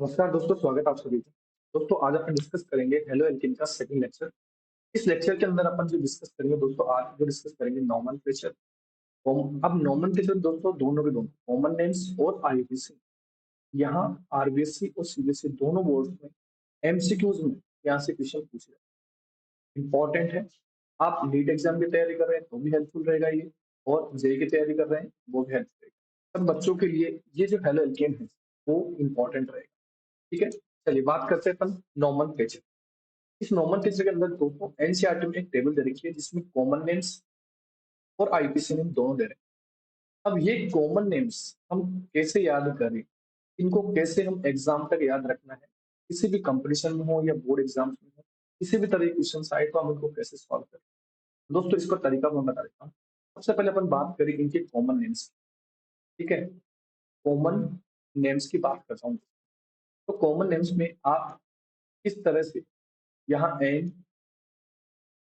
नमस्कार दोस्तों, स्वागत है आप सभी का। दोस्तों आज अपन डिस्कस करेंगे हेलो एल्केन का सेकंड लेक्चर। इस लेक्चर के अंदर अपन जो डिस्कस करेंगे दोस्तों, आज जो डिस्कस करेंगे नोमेनक्लेचर। अब नोमेनक्लेचर दोस्तों दोनों के दोनों कॉमन नेम्स और आईयूपीएसी। यहाँ आरबीएससी और सीबीएसई दोनों बोर्ड में एमसीक्यूज में यहाँ से क्वेश्चन पूछ रहे हैं। इंपॉर्टेंट है। आप नीट एग्जाम की तैयारी कर रहे हैं तो भी हेल्पफुल रहेगा ये, और जेई की तैयारी कर रहे हैं वो भी हेल्पफुल रहेगा। सब बच्चों के लिए ये जो हेलो एल्केन है वो इंपॉर्टेंट रहेगा। ठीक है, चलिए बात करते हैं अपन नोमेनक्लेचर। इस नोमेनक्लेचर के अंदर दोस्तों एनसीईआरटी में एक टेबल दे रखी है जिसमें कॉमन नेम्स और आईपीसी नेम दोनों दे रहे हैं। अब ये कॉमन नेम्स हम कैसे याद करें, इनको कैसे हम एग्जाम तक याद रखना है, किसी भी कंपटीशन में हो या बोर्ड एग्जाम्स में हो, किसी भी तरह के क्वेश्चन आए तो हम इनको कैसे सॉल्व करें। दोस्तों इसका तरीका मैं बता देता हूँ। सबसे पहले अपन बात करें इनके कॉमन नेम्स। ठीक है, कॉमन नेम्स की बात करता हूँ। तो कॉमन नेम्स में आप किस तरह से यहाँ n,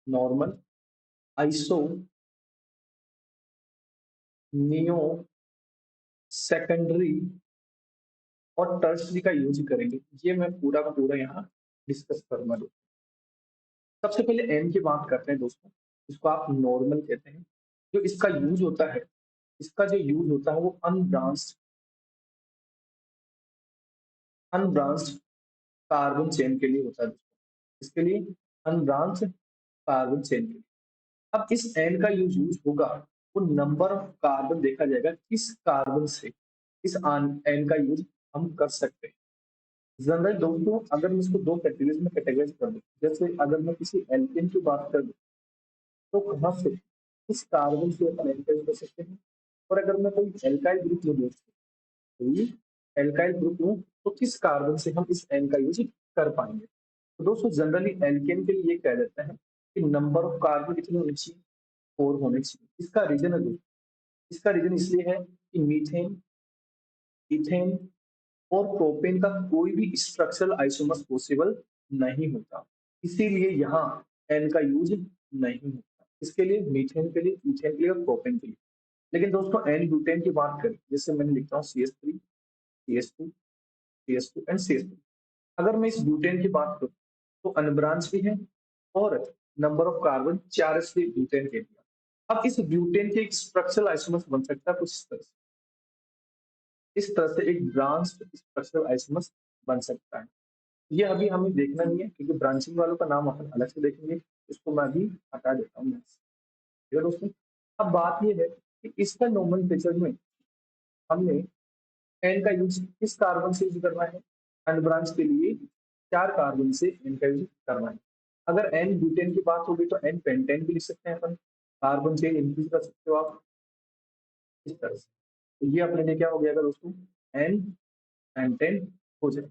normal, iso, neo, secondary और टर्सरी का यूज करेंगे, ये मैं पूरा का पूरा यहाँ डिस्कस करूंगा दोस्तों। सबसे पहले एन की बात करते हैं दोस्तों, इसको आप नॉर्मल कहते हैं। जो इसका यूज होता है, इसका जो यूज होता है वो अनब्रांच्ड अनब्रांच्ड कार्बन चेन के लिए होता है दोस्तों। इसके लिए अनब्रांच्ड कार्बन चेन के लिए। अब इस एन का यूज होगा, वो नंबर ऑफ कार्बन देखा जाएगा किस कार्बन से इस एन का यूज हम कर सकते हैं। जनरल दोस्तों अगर मैं इसको दो कैटेगरीज में कैटेगराइज कर दूं, जैसे अगर मैं किसी एल्केन की बात कर दूं तो कहाँ से किस कार्बन से अपन एल्काइल कर सकते हैं। और अगर मैं कोई एल्काइल ग्रुप लूं दोस्तों, कोई एल्काइल ग्रुप लूं तो किस कार्बन से हम इस एन का यूज कर पाएंगे। तो दोस्तों जनरली एल्केन के लिए कह देते हैं कि नंबर ऑफ कार्बन कितने होने चाहिए, 4 होने चाहिए। इसका रीजन है दोस्तों, इसका रीजन इसलिए है कि मीथेन, इथेन और प्रोपेन का कोई भी स्ट्रक्चरल आइसोमर्स पॉसिबल नहीं होता, इसीलिए यहाँ एन का यूज नहीं होता। इसके लिए मीथेन के लिए, इथेन के लिए और प्रोपेन के लिए। लेकिन दोस्तों एन ब्यूटेन की बात करें, जैसे मैंने लिखता हूँ CH3, CH2, CH2 and CH3। अगर मैं इस ब्यूटेन की बात करूँ तो अनब्रांच भी है और नंबर ऑफ कार्बन 4 इसलिए ब्यूटेन के लिए। अब इस ब्यूटेन के एक स्ट्रक्चरल आइसोमर्स बन सकता है कुछ इस तरह से एक ब्रांच स्ट्रक्चरल आइसोमर्स बन सकता है। ये अभी हमें देखना नहीं है क्योंकि ब्रांचिंग वालों का नाम अपन अलग से देखेंगे। इसको मैं अभी हटा देता हूँ। ठीक है दोस्तों, अब बात ये है कि इसका नोमेनक्लेचर में हमने एन का यूज किस कार्बन से यूज करना है। अनब्रांच के लिए 4 कार्बन से एन का यूज करना है। अगर एन ब्यूटेन की बात होगी तो एन पेंटेन भी लिख सकते हैं अपन, कार्बन चेन इंक्रीज कर सकते हो आप इस तरह से। तो ये अपने लिए क्या हो गया दोस्तों, एन पेंटेन हो जाएगा।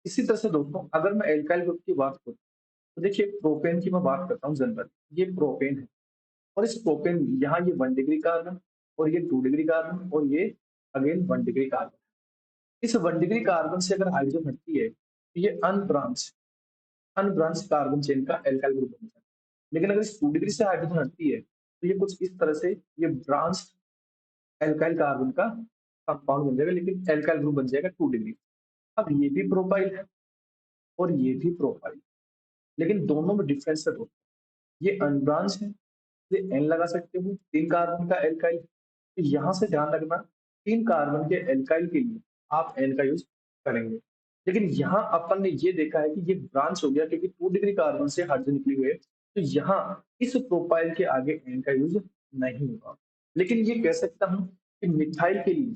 इसी तरह से दोस्तों अगर मैं एल्काइल ग्रुप की बात करूं तो देखिए प्रोपेन की मैं बात करता हूँ जनरल, ये प्रोपेन है। और इस प्रोपेन यहाँ ये 1 डिग्री कार्बन और ये 2 डिग्री कार्बन और ये अगेन 1 डिग्री कार्बन। इस 1 डिग्री कार्बन से अगर हाइड्रोजन हटती है तो ये अनब्रांच कार्बन चेन का एल्काइल ग्रुप बन जाता है। लेकिन अगर इस 2 डिग्री से हाइड्रोजन हटती है तो ये कुछ इस तरह से ये ब्रांच एल्काइल कार्बन का कंपाउंड बन जाएगा, लेकिन एल्काइल ग्रुप बन जाएगा 2 डिग्री। अब ये भी प्रोपाइल है और ये भी प्रोपाइल, लेकिन दोनों में डिफरेंस है दोस्तों। ये अनब्रांच है, ये एन लगा सकते हो, 3 कार्बन का एल्काइल। तो यहाँ से ध्यान रखना, 3 कार्बन के एल्काइल के लिए आप एन का यूज करेंगे। लेकिन यहाँ अपन ने ये देखा है कि ये ब्रांच हो गया क्योंकि 2 डिग्री कार्बन से हाइड्रोजन निकली हुई है, तो यहाँ इस प्रोपाइल के आगे एन का यूज नहीं होगा। लेकिन ये कह सकता हूँ कि मिथाइल के लिए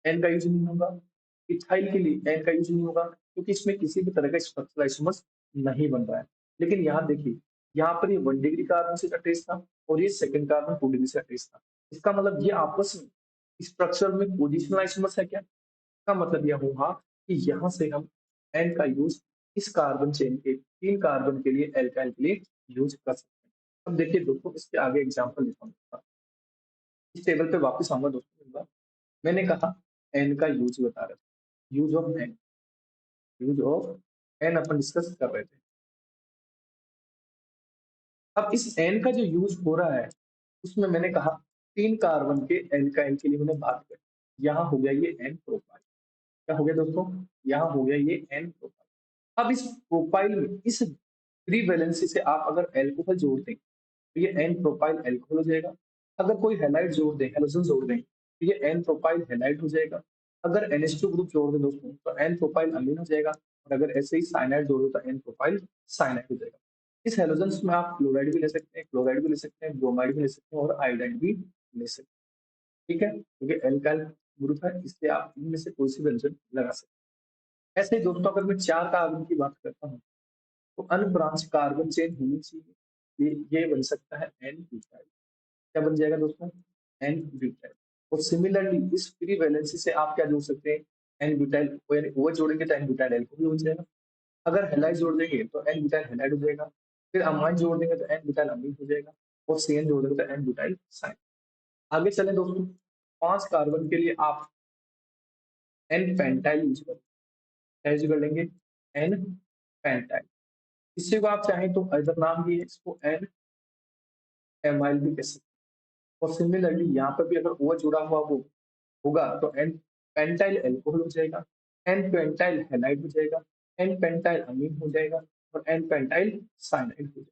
एन का यूज नहीं होगा, इथाइल के लिए एन का यूज नहीं होगा, क्योंकि इसमें किसी भी तरह का स्ट्रक्चरल आइसोमर्स नहीं बन रहा है। लेकिन यहाँ देखिए, यहाँ पर ये 1 डिग्री कार्बन से अटैच था और ये सेकंड कार्बन 2 डिग्री से अटैच था। इसका मतलब ये आपस में स्ट्रक्चर में पोजिशनल आइसोमर्स है क्या। इसका मतलब यह होगा कि यहाँ से हम एन का यूज इस कार्बन चेन के 3 कार्बन के लिए एल्काइल के लिए यूज कर सकते हैं। अब देखिए दोस्तों इसके आगे एग्जाम्पल लिखा हूँ। इस टेबल पे वापस आऊंगा दोस्तों एक बार। मैंने कहा एन का यूज बता रहा था, यूज ऑफ एन अपन डिस्कस कर रहे थे। अब इस एन का जो यूज हो रहा है उसमें मैंने कहा 3 कार्बन के एल्काइल के लिए मैंने बात करी, यहाँ हो गया ये एन प्रोपाइल। क्या हो गया दोस्तों, यहाँ हो गया ये एन प्रोपाइल। अब इस प्रोपाइल में इस फ्री वैलेंसी से आप अगर एल्कोहल जोड़ दें तो ये एन प्रोपाइल एल्कोहल हो जाएगा। अगर कोई हैलाइड जोड़ दें, हेलोजन जोड़ दें, तो ये एन प्रोपाइल हैलाइड हो जाएगा। अगर NH2 ग्रुप जोड़ दें दोस्तों तो एन प्रोपाइल अमीन हो जाएगा। और अगर ऐसे ही साइनाइड जोड़ दो तो एन प्रोपाइल साइनाइड हो जाएगा। इस हेलोजन में आप क्लोराइड भी ले सकते हैं, क्लोराइड भी ले सकते हैं, ब्रोमाइड भी ले सकते हैं और आयोडाइड भी ले सकते हैं। ठीक है, क्योंकि एल्काइल ग्रुप है इसलिए आप इनमें से कोई सी व्यंजन लगा सकते हैं। ऐसे ही दोस्तों अगर मैं 4 कार्बन की बात करता हूँ तो अनब्रांच कार्बन चेन होनी चाहिए। ये बन सकता है एन ब्यूटाइल। क्या बन जाएगा दोस्तों, एन ब्यूटाइल। और सिमिलरली इस फ्री वैलेंसी से आप क्या जोड़ सकते हैं, एन ब्यूटाइल, यानी ओ जोड़ेंगे तो एन ब्यूटाइल एल्कोहल हो जाएगा। अगर हेलाइड जोड़ देंगे तो एन ब्यूटाइल हेलाइड हो जाएगा। फिर अमाइन जोड़ देंगे तो एन ब्यूटाइल अमीन हो जाएगा। और सीएन जोड़ देंगे तो एन ब्यूटाइल साइन। आगे चले दोस्तों, 5 कार्बन के लिए आप एन पेंटाइल यूज कर लेंगे, एन पेंटाइल। इसी को आप चाहें तो अदर नाम भी है, इसको एन एमाइल भी कह सकते हैं। और सिमिलरली यहाँ पर भी अगर ओ जुड़ा हुआ वो होगा तो एन पेंटाइल एल्कोहल हो जाएगा, एन पेंटाइल हैलाइड हो जाएगा, एन पेंटाइल अमीन हो जाएगा और एन पेंटाइल साइनाइड हो जाएगा।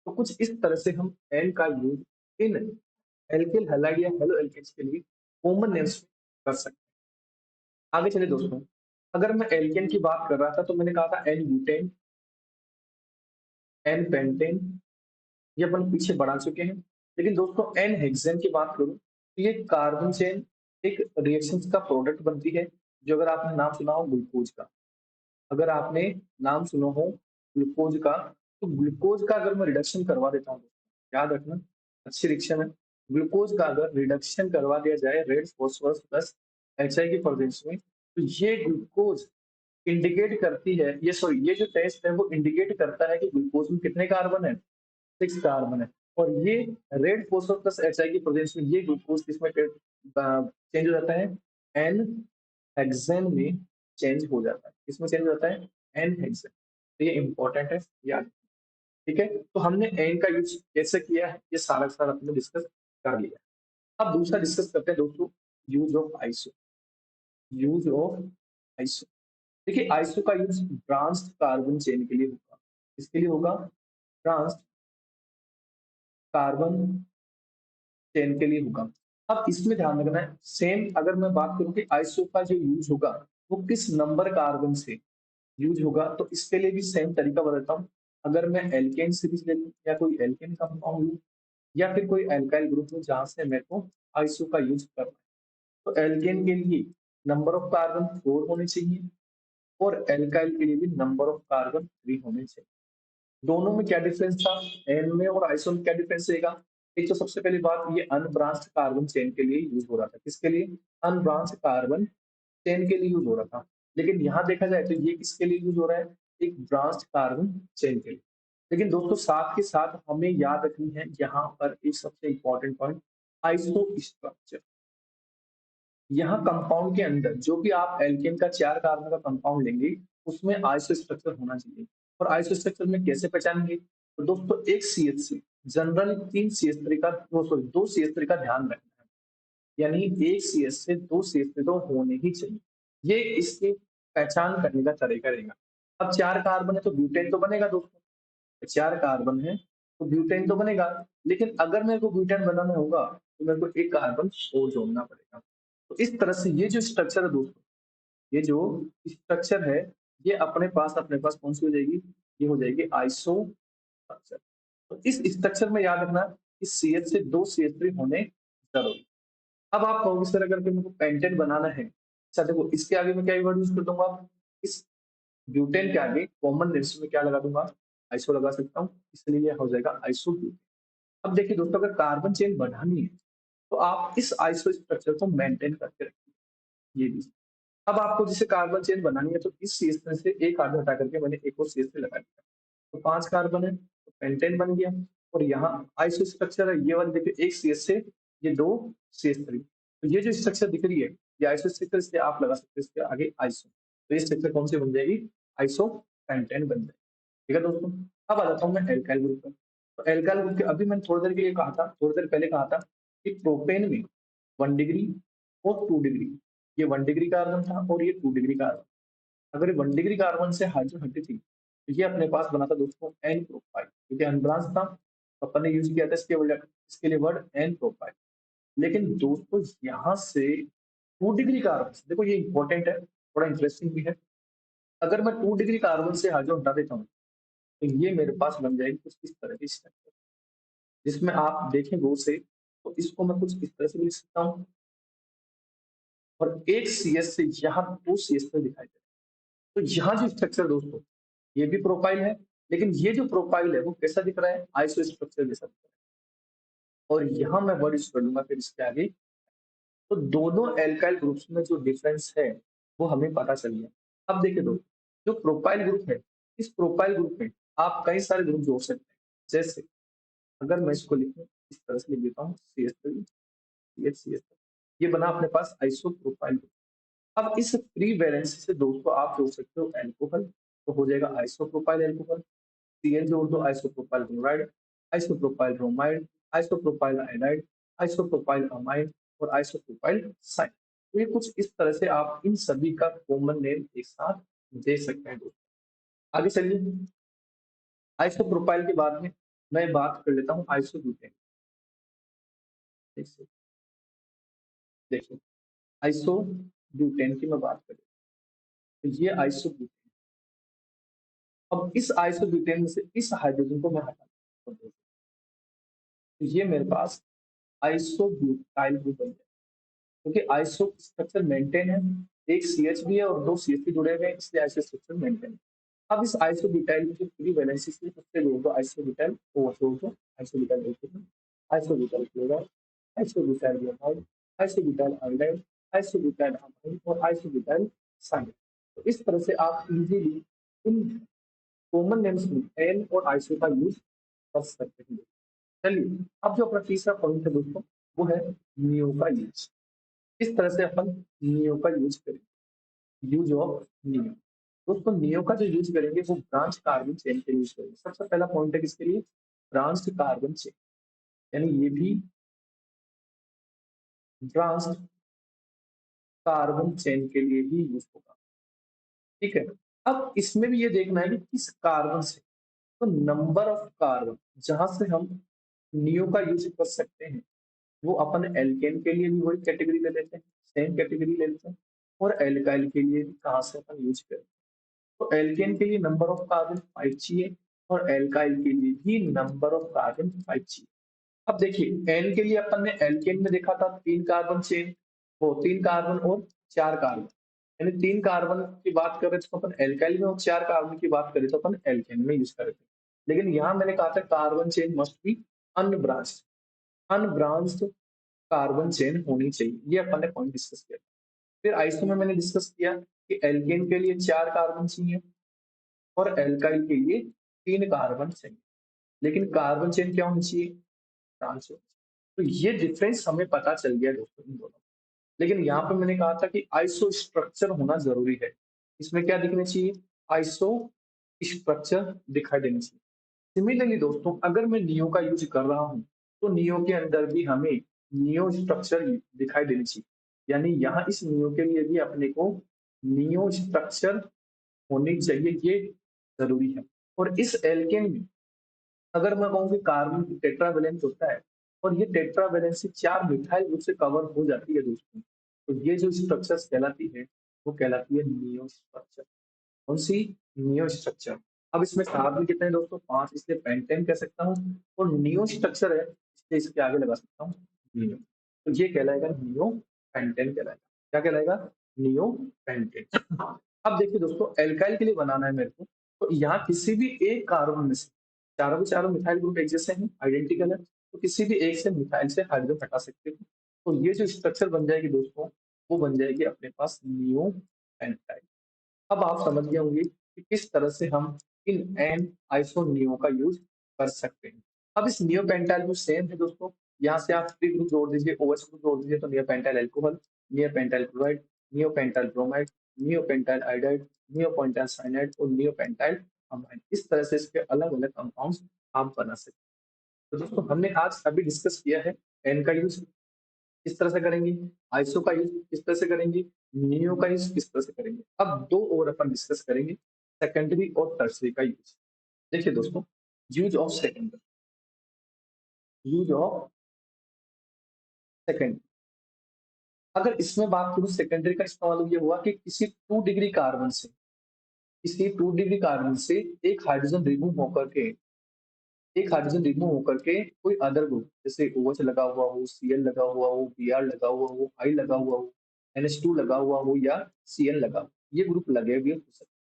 तो कुछ इस तरह से हम एन का यूज इन एल्किल हैलाइड या हेलो एल्केन्स के लिए कॉमन नेम्स में कर सकते हैं। आगे चले दोस्तों, अगर मैं एल्केन की बात कर रहा था तो मैंने कहा था एन ब्यूटेन, एन पेंटेन, ये अपन पीछे बढ़ा चुके हैं। लेकिन दोस्तों एन हेक्सेन की बात करूं तो ये कार्बन चेन एक रिएक्शन का प्रोडक्ट बनती है। जो अगर आपने नाम सुना हो ग्लूकोज का, अगर आपने नाम सुना हो ग्लूकोज का, तो ग्लूकोज का अगर मैं रिडक्शन करवा देता हूँ, याद रखना अच्छी रिएक्शन है। ग्लूकोज का अगर रिडक्शन करवा दिया जाए रेड फॉस्फोरस प्लस HI की प्रेजेंस में, तो ये ग्लूकोज इंडिकेट करती है, ये सॉरी ये जो टेस्ट है वो इंडिकेट करता है कि ग्लूकोज में कितने कार्बन है, 6 कार्बन है। और ये रेड फॉस्फोरस प्लस HI की प्रेजेंस में ये ग्लूकोज किसमें चेंज हो जाता है, एन हेक्सेन में चेंज हो जाता है। किसमें चेंज हो जाता है, एन हेक्सेन। तो ये इंपॉर्टेंट है याद। ठीक है, तो हमने एन का यूज कैसे किया है ये सारा सारा हमने डिस्कस कर लिया। अब दूसरा डिस्कस करते हैं दोस्तों, use of iso. Use of iso, देखिए आइसो का यूज ब्रांच कार्बन चेन के लिए होगा। इसके लिए होगा ब्रांच कार्बन चेन के लिए होगा। अब इसमें ध्यान रखना है, सेम अगर मैं बात करूं कि आइसो का जो यूज होगा वो किस नंबर कार्बन से यूज होगा, तो इसके लिए भी सेम तरीका बताता हूँ। अगर मैं एल्केन सीरीज ले लूं या कोई एल्केन कंपाउंड लूं या फिर कोई एल्काइल ग्रुप हो जहां से मेरे को आइसो का यूज करना है, तो एल्केन के लिए नंबर ऑफ कार्बन 4 होने चाहिए और एल्काइल के लिए भी नंबर ऑफ कार्बन 3 होने चाहिए। दोनों में क्या डिफरेंस था, एन में और आइसो में क्या डिफरेंस रहेगा। एक तो सबसे पहली बात, ये अनब्रांच्ड कार्बन चेन के लिए यूज हो रहा था। किसके लिए, अनब्रांच्ड कार्बन चेन के लिए यूज हो रहा था। लेकिन यहाँ देखा जाए तो ये किसके लिए यूज हो रहा है, एक ब्रांच्ड कार्बन चेन के लिए। लेकिन दोस्तों साथ के साथ हमें याद रखनी है यहाँ पर एक सबसे इंपॉर्टेंट पॉइंट, आइसो स्ट्रक्चर। यहाँ कंपाउंड के अंदर जो भी आप एल्केन का 4 कार्बन का कंपाउंड लेंगे उसमें आइसो स्ट्रक्चर होना चाहिए। और आइसो स्ट्रक्चर में कैसे पहचानेंगे, तो दोस्तों एक CH3 जनरल 3 CH3 का, सॉरी 2 CH3 का ध्यान रखना है। यानी एक CH से 2 CH3 तो होने ही चाहिए। ये इसकी पहचान करने का तरीका रहेगा। अब 4 कार्बन है तो ब्यूटेन तो बनेगा दोस्तों, 4 कार्बन है तो ब्यूटेन तो बनेगा। लेकिन अगर मेरे को ब्यूटेन बनाना होगा तो मेरे को एक कार्बन और जोड़ना पड़ेगा। तो इस तरह से ये जो स्ट्रक्चर है दोस्तों, ये जो स्ट्रक्चर है ये अपने पास कौन सी हो जाएगी, ये हो जाएगी आइसो स्ट्रक्चर। तो इस स्ट्रक्चर में याद रखना कि CH से 2 CH3 होने जरूरी। अब आप कहोगे सर अगर मेरे को पेंटेन बनाना है, अच्छा देखो इसके आगे मैं क्या वर्ड यूज कर दूंगा, इस ब्यूटेन के आगे कॉमन नेम्स में क्या लगा दूंगा, आइसो लगा सकता हूँ, इसलिए ये हो जाएगा आइसो ब्यूटेन। अब देखिए दोस्तों अगर कार्बन चेन बढ़ानी है तो आप इस आइसो स्ट्रक्चर को मेंटेन करके रखिए। ये भी, अब आपको जैसे कार्बन चेन बनानी है तो इस CH3 से एक कार्बन हटा करके मैंने एक और CH3 लगा दिया, तो 5 कार्बन है तो पेंटेन बन गया। और यहाँ आइसो स्ट्रक्चर है, ये वाले देखिए एक CH से ये 2 CH3, तो ये जो स्ट्रक्चर दिख रही है ये आइसो स्ट्रक्चर, इसलिए आप लगा सकते हैं इसके आगे आइसो। तो ये स्ट्रक्चर कौन सी बन जाएगी, आइसो पेंटेन बन जाएगी। ठीक है दोस्तों, अब आ जाता हूँ मैं एल्काइल ग्रुप पर। तो एल्काइल ग्रुप के अभी मैंने थोड़ी देर के लिए कहा था, थोड़ी देर पहले कहा था कि प्रोपेन में 1 डिग्री और 2 डिग्री ये 1 डिग्री कार्बन था और ये 2 डिग्री कार्बन। अगर 1 डिग्री कार्बन से हाइड्रोजन हटी थी, तो ये अपने पास बना था दोस्तों एन प्रोपाइल, क्योंकि अनब्रांच था, तो अपन ने यूज किया था इसके लिए वर्ड एन प्रोपाइल। लेकिन दोस्तों यहाँ से 2 डिग्री कार्बन, देखो ये इंपॉर्टेंट है, थोड़ा इंटरेस्टिंग भी है। अगर मैं 2 डिग्री कार्बन से हाइड्रोजन हटा देता हूँ, तो ये मेरे पास बन जाएगी कुछ इस तरह की स्ट्रक्चर, जिसमें आप देखें गौर से, तो इसको मैं कुछ इस तरह से भी लिख सकता हूँ, और एक सीएस से यहाँ 2 सीएस दिखाई दे रहा है। तो यहाँ जो स्ट्रक्चर दोस्तों, ये भी प्रोफाइल है, लेकिन ये जो प्रोफाइल है वो कैसा दिख रहा है, आइसो स्ट्रक्चर जैसा दिख रहा है। और यहाँ मैं वर्ड यूज कर लूंगा फिर इसके आगे। तो दोनों एल्काइल ग्रुप्स में जो डिफरेंस है वो हमें पता चल गया। अब देखिए दोस्तों, जो प्रोपाइल ग्रुप है, इस प्रोपाइल ग्रुप में आप कई सारे ग्रुप जोड़ सकते हैं। जैसे अगर मैं इसको लिखूं, इस तरह से लिख देता हूँ CH3 CH ये बना अपने पास आइसो प्रोपाइल ग्रुप। अब इस फ्री वैलेंसी से दोस्तों आप जोड़ सकते हो एल्कोहल, तो हो जाएगा आइसोप्रोपाइल एल्कोहल। Cl जोड़ दो, isopropyl chloride, isopropyl bromide, isopropyl iodide, isopropyl amide और आइसोप्रोपाइल साइन। तो ये कुछ इस तरह से आप इन सभी का कॉमन नेम एक साथ दे सकते हैं दोस्तों। आगे चलिए, आइसोप्रोपाइल के बाद में मैं बात कर लेता हूँ आइसोब्यूटेन। देखिए आइसोब्यूटेन की मैं बात करूँ, तो ये आइसोब्यूटेन, अब इस आइसोब्यूटेन में से इस हाइड्रोजन को मैं हटा दूं, तो ये मेरे पास आइसोब्यूटाइल ग्रुप बन जाएगा, क्योंकि आइसो स्ट्रक्चर मेंटेन है, एक CH भी है और 2 CH जुड़े हुए हैं, इसलिए आइसो स्ट्रक्चर मेंटेन है। अब इस आइसोब्यूटाइल की जो फ्री वैलेंसी से उससे जोड़ दो आइसोब्यूटाइल ओ जोड़ दो, isobutyl alcohol, isobutyl chloride, isobutyl bromide, isobutyl iodide, isobutyl amide और आइसोब्यूटाइल साइनाइड। तो इस तरह से आप इजीली इन कॉमन नेम्स में एन और आइसो का यूज कर सकते हैं। चलिए, अब जो अपना तीसरा पॉइंट है दोस्तों, वो है नियो का यूज। इस तरह से अपन नियो का यूज करेंगे, यूज ऑफ नियो। दोस्तों नियो का जो यूज करेंगे वो ब्रांच कार्बन चेन के यूज करेंगे। सबसे पहला पॉइंट है किसके लिए, ब्रांच कार्बन चेन, यानी ये भी ब्रांच कार्बन चेन के लिए ही यूज होगा। ठीक है, अब इसमें भी ये देखना है कि किस कार्बन से, तो नंबर ऑफ कार्बन जहां से हम नियो का यूज कर सकते हैं, वो अपन एल्केन के लिए भी वही कैटेगरी ले लेते हैं, सेम कैटेगरी ले लेते हैं। और एल्काइल के लिए भी कहाँ से अपन यूज करें, तो एल्केन के लिए नंबर ऑफ कार्बन 5 चाहिए और एल्काइल के लिए भी नंबर ऑफ कार्बन 5 चाहिए। अब देखिए एन के लिए अपन ने एल्केन में देखा था 3 कार्बन चेन, वो 3 कार्बन और 4 कार्बन, यानी 3 कार्बन की बात करें तो अपन एल्काइल में, और 4 कार्बन की बात करें तो अपन एल्केन में यूज करेंगे। लेकिन यहाँ मैंने कहा था carbon chain must be unbranched, unbranched carbon chain होनी चाहिए, ये अपन ने पॉइंट डिस्कस किया। फिर आइसो में मैंने डिस्कस किया कि एल्केन के लिए 4 कार्बन चाहिए और एल्काइल के लिए 3 कार्बन चाहिए, लेकिन कार्बन चेन क्या होनी चाहिए, ब्रांच होनी चाहिए। तो ये डिफरेंस हमें पता चल गया दोस्तों इन दोनों। लेकिन यहाँ पे मैंने कहा था कि आइसो स्ट्रक्चर होना जरूरी है। इसमें क्या दिखना चाहिए, आइसो स्ट्रक्चर दिखाई देना चाहिए। सिमिलरली दोस्तों, अगर मैं नियो का यूज कर रहा हूँ, तो नियो के अंदर भी हमें नियो स्ट्रक्चर दिखाई देनी चाहिए, यानी यहाँ इस नियो के लिए भी अपने को नियो स्ट्रक्चर होनी चाहिए, ये जरूरी है। और इस एल्केन में अगर मैं कहूँ कि कार्बन टेट्रावेलेंस होता है, और ये टेट्रावेलेंसी 4 मिथाइल ग्रुप से कवर हो जाती है दोस्तों, तो ये जो स्ट्रक्चर्स कहलाती है वो कहलाती है नियो स्ट्रक्चर। कौन सी, नियो स्ट्रक्चर। अब इसमें कार्बन कितने हैं दोस्तों, 5, इसलिए पेंटेन कह सकता हूँ, और नियो स्ट्रक्चर है इसलिए इसके आगे लगा सकता हूँ नियो, तो ये कहलाएगा नियो पेंटेन कहलाएगा। क्या कहलाएगा, नियो पेंटेन। अब देखिए दोस्तों, एल्काइल के लिए बनाना है मेरे को, तो यहाँ किसी भी एक कार्बन में से, चारों के चारों मिथाइल ग्रुप एक जैसे हैं, आइडेंटिकल है, तो किसी भी एक से मिथाइल से हाइड्रोजन हटा सकते हो, तो ये जो स्ट्रक्चर बन जाएगी दोस्तों, वो बन जाएगी अपने पास नियो पेंटाइल। अब आप समझ गए होंगे कि किस तरह से हम इन एन आइसोनियो का यूज कर सकते हैं। अब इस नियो पेंटाइल में सेम है दोस्तों, यहाँ से आप फ्री ग्रुप जोड़ दीजिए, OH ग्रुप जोड़ दीजिए, तो neo pentyl alcohol, neo pentyl chloride, neo pentyl bromide, neo pentyl iodide, neo pentyl cyanide और नियो पेंटाइल अमाइड। इस तरह से इसके अलग अलग कंपाउंड्स आप बना सकते हैं। तो दोस्तों हमने आज अभी डिस्कस किया है एन का यूज, किस तरह से करेंगे, आइसो का यूज किस तरह से करेंगे, नियो का यूज किस तरह से करेंगे। अब दो और अपन डिस्कस करेंगे, सेकेंडरी और टर्सरी का यूज। देखिए दोस्तों, use of secondary, use of secondary, अगर इसमें बात करूं सेकेंडरी का, इसका मतलब ये हुआ कि किसी 2 डिग्री कार्बन से, किसी 2 डिग्री कार्बन से एक हाइड्रोजन रिमूव होकर के, एक हाइड्रोजन रिमूव होकर के कोई अदर ग्रुप, जैसे OH लगा हुआ हो, Cl लगा हुआ हो, Br लगा हुआ हो, I लगा हुआ हो, NH2 लगा हुआ हो या Cl लगा हो, ये ग्रुप लगे हुए हो सकते हैं।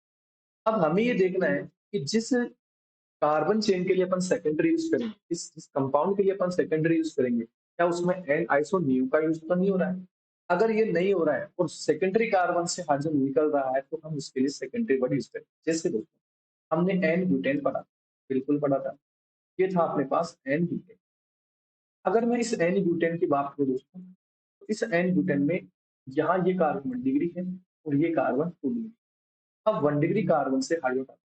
अब हमें ये देखना है कि जिस कार्बन चेन के लिए अपन सेकेंडरी यूज करेंगे, इस कंपाउंड के लिए अपन सेकेंडरी यूज करेंगे, क्या उसमें एन आइसो न्यू का यूज तो नहीं हो रहा है। अगर ये नहीं हो रहा है और सेकेंडरी कार्बन से हाइड्रोजन निकल रहा है, तो हम उसके लिए सेकेंडरी वर्ड यूज करेंगे। जैसे दोस्तों हमने एन ब्यूटेन पढ़ा, बिल्कुल पढ़ा था, ये था अपने पास एन ब्यूटेन। अगर मैं इस एन ब्यूटेन की बात करूं दोस्तों, तो इस एन ब्यूटेन में यहाँ ये कार्बन 1 डिग्री है और ये कार्बन 2 डिग्री। अब 1 डिग्री कार्बन से हाइड्रोजन,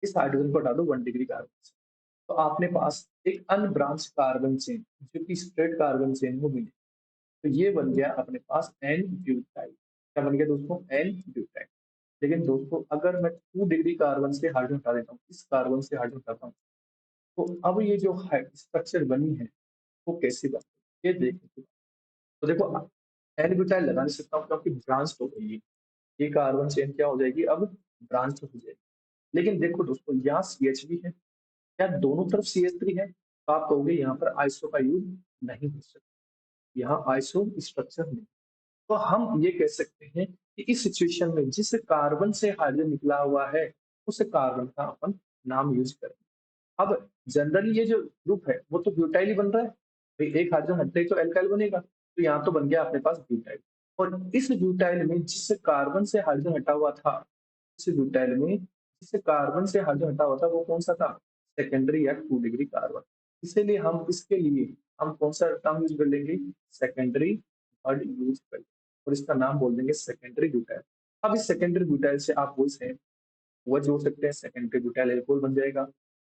इस हाइड्रोजन को हटा दो 1 डिग्री कार्बन से, तो आपने पास एक अनब्रांच कार्बन चेन, जो कि स्ट्रेट कार्बन चेन को मिली, तो ये बन गया अपने पास एन ब्यूटाइल। क्या बन गया दोस्तों, एन ब्यूटाइल। लेकिन दोस्तों अगर मैं 2 डिग्री कार्बन से हाइड्रोजन हटा देता हूँ, इस कार्बन से हाइड्रोजन हटाता हूँ, तो अब ये जो स्ट्रक्चर बनी है वो कैसी बनी, ये देखिए। तो देखो एन ब्यूटाइल लगा नहीं सकता हूँ क्योंकि ब्रांच हो गई है, ये कार्बन चेन क्या हो जाएगी, अब ब्रांच हो जाएगी। लेकिन देखो दोस्तों यहाँ CH भी है, क्या दोनों तरफ CH3 है, तो आप कहोगे यहाँ पर आइसो का यूज नहीं हो सकता, यहाँ आइसो स्ट्रक्चर नहीं। तो हम ये कह सकते हैं कि इस सिचुएशन में जिस कार्बन से हाइड्रोजन निकला हुआ है, उस कार्बन का अपन नाम यूज करें। अब जनरली ये जो ग्रुप है वो तो ब्यूटाइल ही बन रहा है, भाई एक हाइड्रोजन हटते ही तो एल्काइल बनेगा, तो यहाँ तो बन गया अपने पास ब्यूटाइल। और इस ब्यूटाइल में जिस कार्बन से हाइड्रोजन हटा हुआ था, इस ब्यूटाइल में जिस कार्बन से हाइड्रोजन हटा हुआ था वो कौन सा था, सेकेंडरी या 2 डिग्री कार्बन। इसीलिए हम इसके लिए हम कौन सा टर्म यूज कर लेंगे, सेकेंडरी वर्ड यूज कर, और इसका नाम बोल देंगे सेकेंडरी ब्यूटाइल। अब इस सेकेंडरी ब्यूटाइल से आप वही सेम वो जोड़ सकते हैं, सेकेंडरी ब्यूटाइल एल्कोहल बन जाएगा।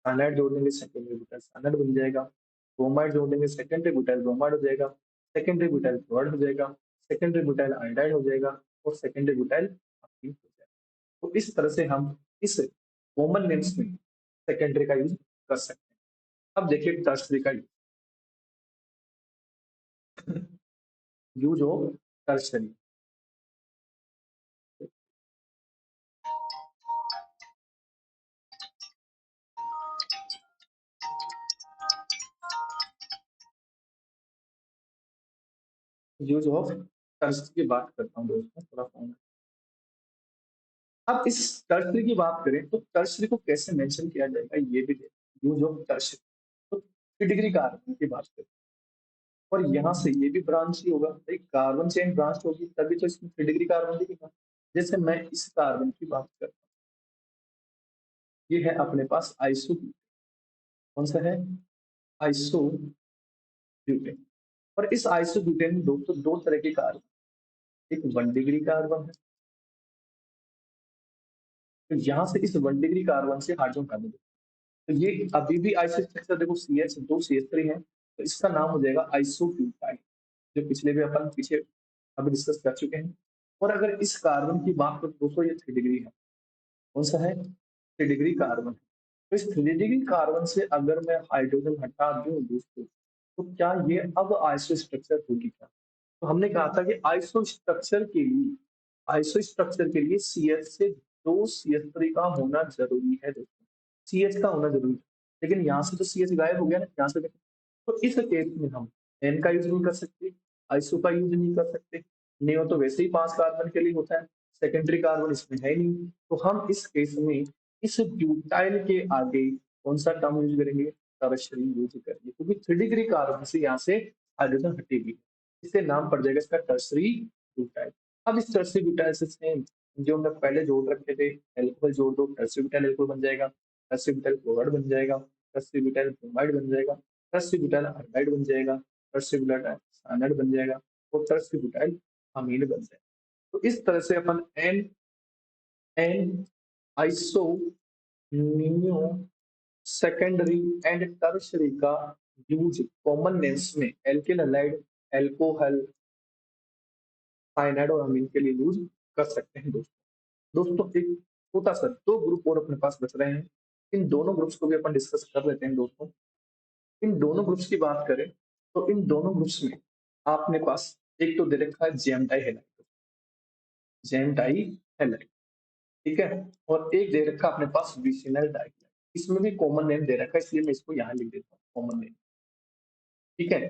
साइनाइड जोड़ देंगे, सेकेंडरी ब्यूटाइल साइनाइड बन जाएगा। ब्रोमाइड जोड़ देंगे, सेकेंडरी ब्यूटाइल ब्रोमाइड हो जाएगा। सेकेंडरी ब्यूटाइल क्लोराइड हो जाएगा। सेकेंडरी ब्यूटाइल आयोडाइड हो जाएगा। और सेकेंडरी ब्यूटाइल अमीन हो जाएगा। तो इस तरह से हम इस कॉमन नेम्स में सेकेंडरी का यूज कर सकते हैं। अब देखिए टर्सरी का use of tertiary. Use of tertiary की बात करता हूँ दोस्तों, थोड़ा फोन। अब इस टर्सरी की बात करें तो टर्सरी को कैसे मेंशन किया जाएगा ये भी देखो, यूज ऑफ टर्सरी। तो 3 डिग्री कार्बन की बात करें और यहाँ से ये भी ब्रांच ही होगा, एक कार्बन चेन ब्रांच होगी तभी तो इसमें 3 डिग्री कार्बन दिखेगा। जैसे मैं इस कार्बन की बात करता हूँ, ये है अपने पास आइसो, कौन सा है, आइसो ब्यूटेन। और इस आइसो ब्यूटेन में दोस्तों दो तरह के कार्बन, एक 1 डिग्री कार्बन है, तो यहाँ से इस 1 डिग्री कार्बन से हाइड्रोजन कार्बन, तो ये अभी भी आइसो स्ट्रक्चर देखो, CH दो CH3 है, तो इसका नाम हो जाएगा आइसोब्यूटाइल, जो पिछले भी अपन पीछे अभी डिस्कस कर चुके हैं। और अगर इस कार्बन की बात करें दोस्तों, ये 3 डिग्री है, कौन सा है, 3 डिग्री कार्बन। तो इस 3 डिग्री कार्बन से अगर मैं हाइड्रोजन हटा दूं दोस्तों, तो क्या ये अब आइसो स्ट्रक्चर होगी क्या। तो हमने कहा था कि आइसो स्ट्रक्चर के लिए, आइसो स्ट्रक्चर के लिए CH से दो CH3 का होना जरूरी है दोस्तों, CH का होना जरूरी है। लेकिन यहाँ से तो CH गायब हो गया ना, यहाँ से देखो, तो इस केस में हम एन का यूज नहीं कर सकते, आइसो का यूज नहीं कर सकते, नहीं हो तो वैसे ही 5 कार्बन के लिए होता है, सेकेंडरी कार्बन इसमें है नहीं, तो हम इस केस में इस ब्यूटाइल के आगे कौन सा टर्म यूज करेंगे, टर्शरी यूज करेंगे, क्योंकि 3 डिग्री कार्बन से यहाँ से हाइड्रोजन हटेगी, इससे नाम पड़ जाएगा इसका टर्शरी ब्यूटाइल। अब इस टर्शरी ब्यूटाइल से सेम जो हमने पहले जोड़ रखे थे, एल्कोहल जोड़ दो, टर्शरी ब्यूटाइल एल्कोहल बन जाएगा, टर्शरी ब्यूटाइल क्लोराइड बन जाएगा, टर्शरी ब्यूटाइल ब्रोमाइड बन जाएगा, टर्शरी ब्यूटाइल आयोडाइड बन जाएगा, टर्शरी ब्यूटाइल साइनाइड बन जाएगा, और टर्शरी ब्यूटाइल अमीन बन जाएगा। तो इस तरह से अपन N N iso neo secondary and tertiary का यूज कॉमन नेम्स में एल्किल हैलाइड, एल्कोहल, साइनाइड और अमीन के लिए यूज कर सकते हैं दोस्तों। दोस्तों एक छोटा सा दो ग्रुप और अपने पास बच रहे हैं, इन दोनों ग्रुप्स को भी अपन डिस्कस कर लेते हैं दोस्तों। इन दोनों ग्रुप्स की बात करें तो इन दोनों ग्रुप्स में आपने पास एक तो दे रखा है gem di halide, gem di halide, ठीक है, और एक दे रखा है अपने पास विसिनल डाई। इसमें भी कॉमन नेम दे रखा है, इसलिए मैं इसको यहाँ लिख देता हूँ कॉमन नेम, ठीक है।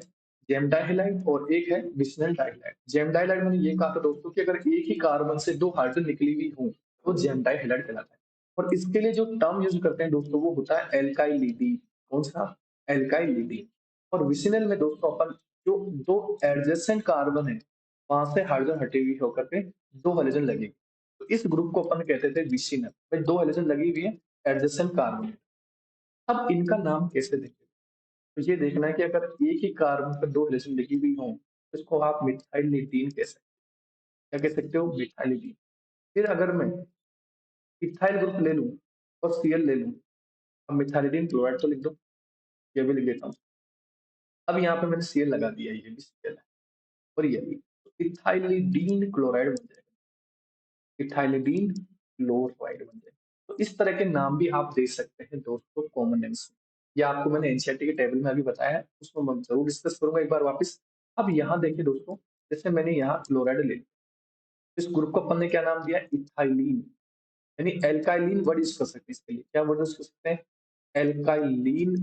जेम डाइहैलाइड और एक है विसिनल डाइहैलाइड। जेम डाइहैलाइड मैंने ये कहा था दोस्तों कि अगर एक ही कार्बन से दो हाइड्रोजन निकली हुई हो तो जेम डाइहैलाइड कहलाता है। और इसके लिए जो टर्म यूज करते हैं दोस्तों वो होता है एल्काइलिडी। कौन सा? एल्काइलिडी। और विसिनल में दोस्तों अपन जो दो एडजेसेंट कार्बन है वहां से हाइड्रोजन हटी हुई होकर के दो हाइड्रोजन लगेगी, तो इस ग्रुप को अपन कहते थे विसिनल। भाई दो हाइड्रोजन लगी हुई है एडजेसेंट कार्बन। अब इनका नाम कैसे देंगे? तो ये देखना है कि अगर एक ही कार्बन पर दो हाइड्रोजन लगी हुई हो तो इसको आप मिथाइलिडीन कह सकते हैं। क्या कह सकते हो? मिथाइलिडीन। फिर अगर मैं इथाइल ग्रुप ले लूं और सीएल ले लूं, अब मिथाइलिडीन क्लोराइड तो लिख दो, ये भी लिख देता हूँ। अब यहाँ पे मैंने सीएल लगा दिया, ये भी सीएल है और ये भी, तो इथाइलिडीन क्लोराइड बन जाएगा, इथाइलिडीन क्लोराइड बन जाएगा। तो इस तरह के नाम भी आप दे सकते हैं दोस्तों कॉमन नेम्स में। ये आपको मैंने एनसीईआरटी के टेबल में अभी बताया है, उसमें मैं जरूर डिस्कस करूंगा एक बार वापस। अब यहाँ देखिए दोस्तों, जैसे मैंने यहाँ क्लोराइड ले लिया, इस ग्रुप को अपन ने क्या नाम दिया? इथाइलीन, यानी एल्काइलीन वर्ड यूज कर सकते हैं इसके लिए। क्या वर्ड यूज कर सकते हैं? एल्काइलीन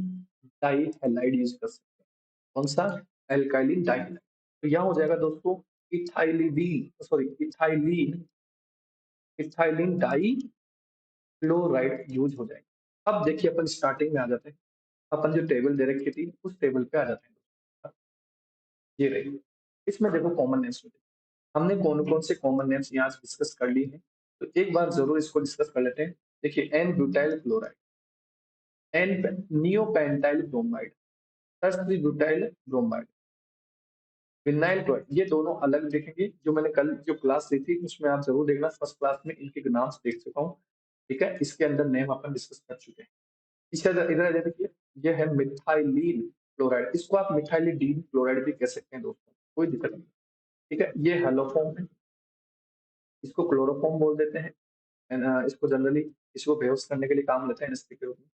डाइहैलाइड यूज कर सकते हैं। कौन सा? एल्काइलीन डाइहैलाइड। तो यहाँ हो जाएगा दोस्तों ethylidene, sorry ethylene, ethylene di chloride use हो जाएगा। अब देखिए अपन स्टार्टिंग में आ जाते हैं, अपन जो टेबल दे रखी थी उस टेबल पे आ जाते हैं। ये रही, इसमें देखो कॉमन नेम्स में हमने कौन कौन से कॉमन नेम्स यहाँ डिस्कस कर लिए हैं, तो एक बार जरूर इसको डिस्कस कर लेते हैं। देखिए n butyl chloride, n neopentyl bromide, butyl bromide, vinyl chloride, ये दोनों अलग देखेंगे। जो मैंने कल जो क्लास ली थी उसमें आप जरूर देखना, फर्स्ट क्लास में इनके नाम देख चुका हूँ, ठीक है। इसके अंदर नेम अपन डिस्कस कर चुके हैं। इसका इधर इधर देखिए, ये है मिथाइलीन क्लोराइड, इसको आप मिथाइलिडीन क्लोराइड भी कह सकते हैं दोस्तों, कोई दिक्कत नहीं, ठीक है। ये हेलोफॉर्म है, इसको क्लोरोफॉर्म बोल देते हैं। इसको जनरली इसको बेहोश करने के लिए काम लेते हैं एनएसपी के रूप में।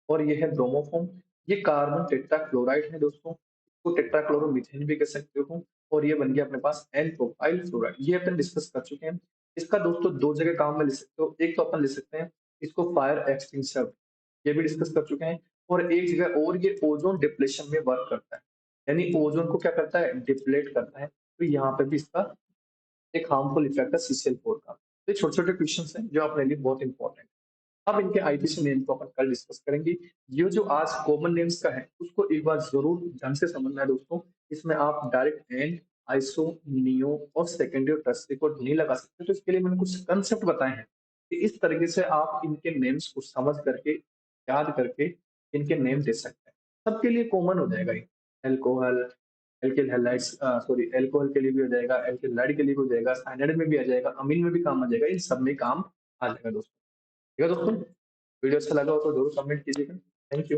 और ये है ब्रोमोफॉर्म, ये कार्बन टेट्राक्लोराइड है दोस्तों, इसको टेट्राक्लोरोमीथेन भी कह सकते हो। और ये बन गया अपने पास एन प्रोपाइल फ्लोराइड, ये अपन डिस्कस कर चुके हैं। इसका दोस्तों दो जगह काम में ले सकते हो, एक तो अपन ले सकते हैं इसको फायर एक्सटिंग्विशर, ये भी डिस्कस कर चुके हैं। और एक जगह और ये ओजोन डिप्लेशन में वर्क करता है, यानी ओजोन को क्या करता है? डिप्लेट करता है। तो यहाँ पे भी इसका एक हार्मफुल इफेक्ट है CCl4 का। तो ये छोटे छोटे क्वेश्चन हैं जो अपने लिए बहुत इंपॉर्टेंट है। अब इनके आईपीसी नेम को अपन कल डिस्कस करेंगे। ये जो आज कॉमन नेम्स का है उसको एक बार जरूर ढंग से समझना है दोस्तों। इसमें आप डायरेक्ट एंड, आइसो, नियो और सेकेंडरी और टर्सरी को नहीं लगा सकते, तो इसके लिए मैंने कुछ कंसेप्ट बताए हैं कि इस तरीके से आप इनके नेम्स को समझ करके, याद करके इनके नेम दे सकते हैं। सबके लिए कॉमन हो जाएगा ये। Alcohol, alkyl halides, sorry alcohol के लिए भी हो जाएगा, एल्किल हैलाइड के लिए भी हो जाएगा, साइनाइड में भी आ जाएगा, अमीन में भी काम आ जाएगा, इन सब में काम आ जाएगा दोस्तों। ठीक है दोस्तों, वीडियो अच्छा लगा हो तो जरूर कमेंट कीजिएगा। Thank you.